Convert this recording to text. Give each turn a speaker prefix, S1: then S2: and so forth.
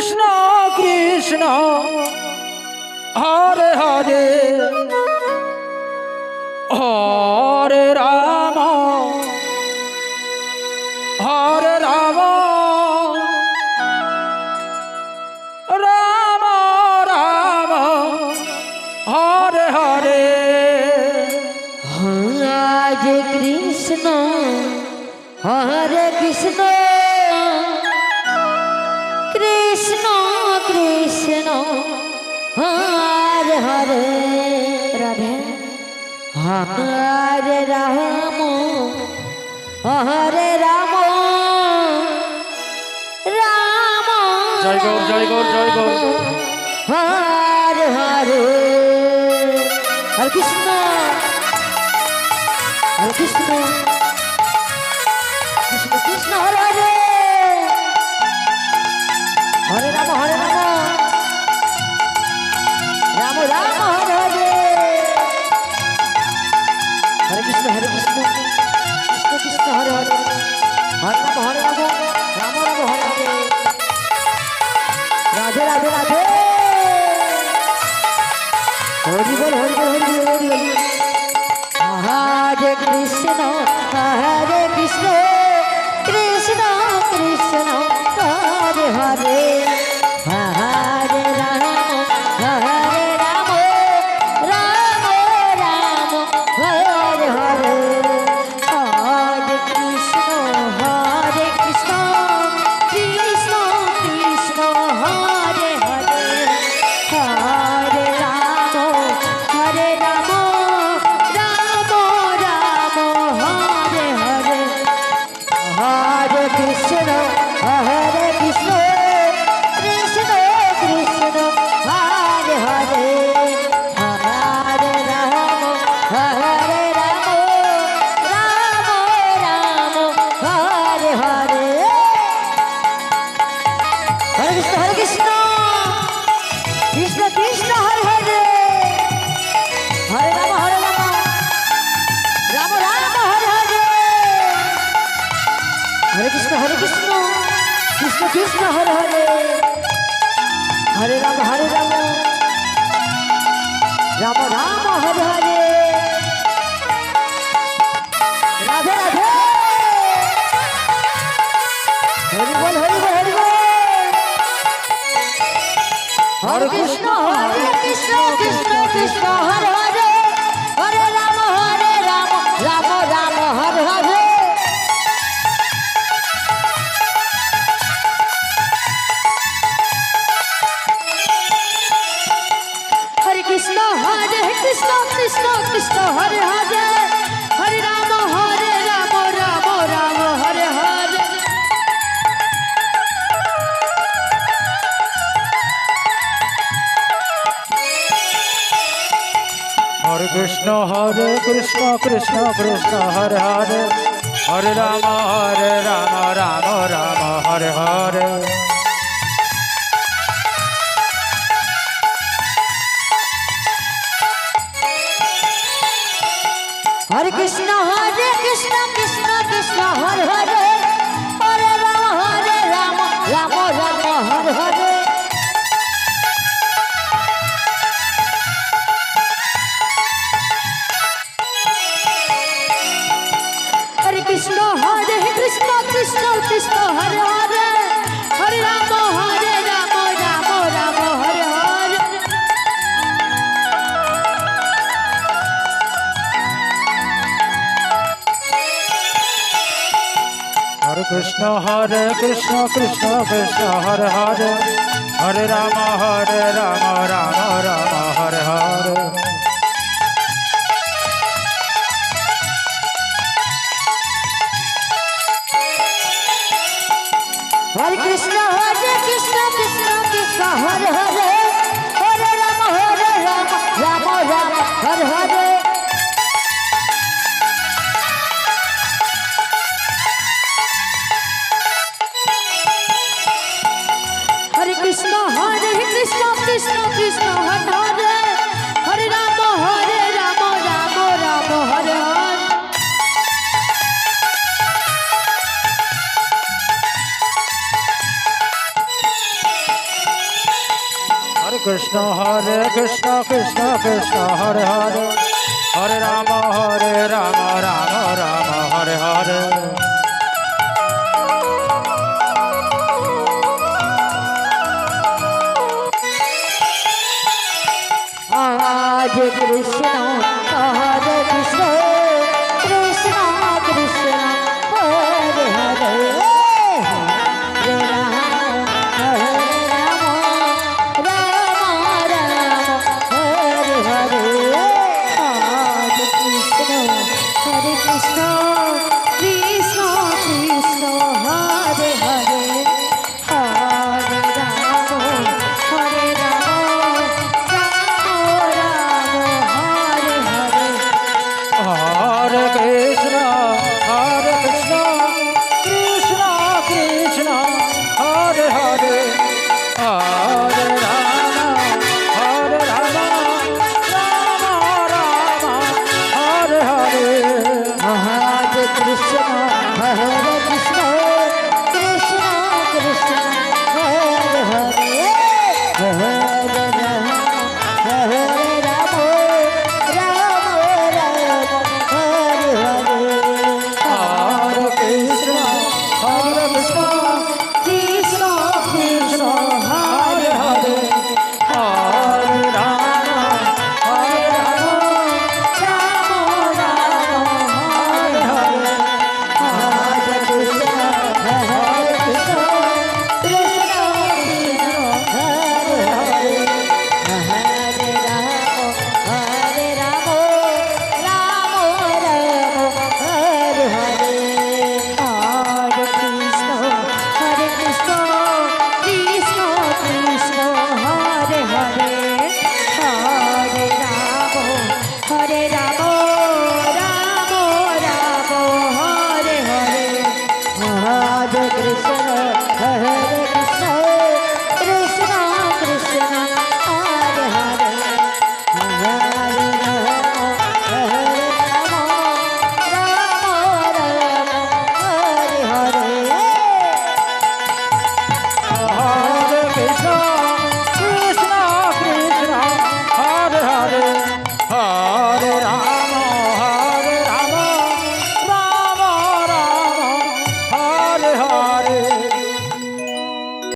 S1: কৃষ্ণ কৃষ্ণ হরে হরে হরে রাম হরে রাম রাম রাম হরে হরে
S2: হরে কৃষ্ণ হরে কৃষ্ণ কৃষ্ণ কৃষ্ণ হরে হরে রাধে হরে রাম হরে রাম রাম
S1: জয় গৌর জয় গৌর জয় গৌর
S2: হরে হরে হরে কৃষ্ণ হরে কৃষ্ণ কৃষ্ণ কৃষ্ণ হরে হরে হরে রাম রাম রাম হরে হরে হরে কৃষ্ণ কৃষ্ণ কৃষ্ণ হরে হরে হরে রাম রাম রাম হরে হরে রাধে রাধে রাধে হরি বল হরি বল হরি বল হরি বল হরে কৃষ্ণ কৃষ্ণ কৃষ্ণ কৃষ্ণ হরে হরে হরে রাম হরে রাম রাম রাম হরে হরে হরে কৃষ্ণ কৃষ্ণ কৃষ্ণ হরে হরে হরে রাম হরে রাম রাম রাম হরে হরে হরে কৃষ্ণ কৃষ্ণ কৃষ্ণ কৃষ্ণ হরে হরে হরে রাম রাম রাম হরে হরে হরে কৃষ্ণ কৃষ্ণ কৃষ্ণ হরে হরে হরে রাম রাম রাম হরে হরে হরে কৃষ্ণ কৃষ্ণ কৃষ্ণ হরে হরে হরে রাম রাম রাম হরে হরে রাধে রাধে হরি বল হরি বল হরি বল হরে কৃষ্ণ কৃষ্ণ কৃষ্ণ হরে হরে হরে রাম রাম রাম হরে হরে হরে কৃষ্ণ কৃষ্ণ কৃষ্ণ হরে হরে হরে রাম রাম রাম হরে হরে
S1: হরে কৃষ্ণ কৃষ্ণ কৃষ্ণ হরে হরে হরে রাম রাম রাম হরে হরে
S2: হরে কৃষ্ণ কৃষ্ণ কৃষ্ণ হরে হরে হরে রাম রাম রাম হরে হরে হরে কৃষ্ণ কৃষ্ণ কৃষ্ণ হরে হরে হরে রাম রাম রাম হরে হরে
S1: হরে কৃষ্ণ কৃষ্ণ কৃষ্ণ হরে হরে হরে রাম রাম রাম হরে হরে
S2: হরে কৃষ্ণ কৃষ্ণ কৃষ্ণ হরে হরে হরে রাম রাম রাম হরে হরে হরে কৃষ্ণ কৃষ্ণ কৃষ্ণ হরে হরে হরে রাম রাম রাম হরে হরে
S1: কৃষ্ণ কৃষ্ণ কৃষ্ণ কৃষ্ণ হরে হরে হরে রাম রাম রাম হরে হরে
S2: আজ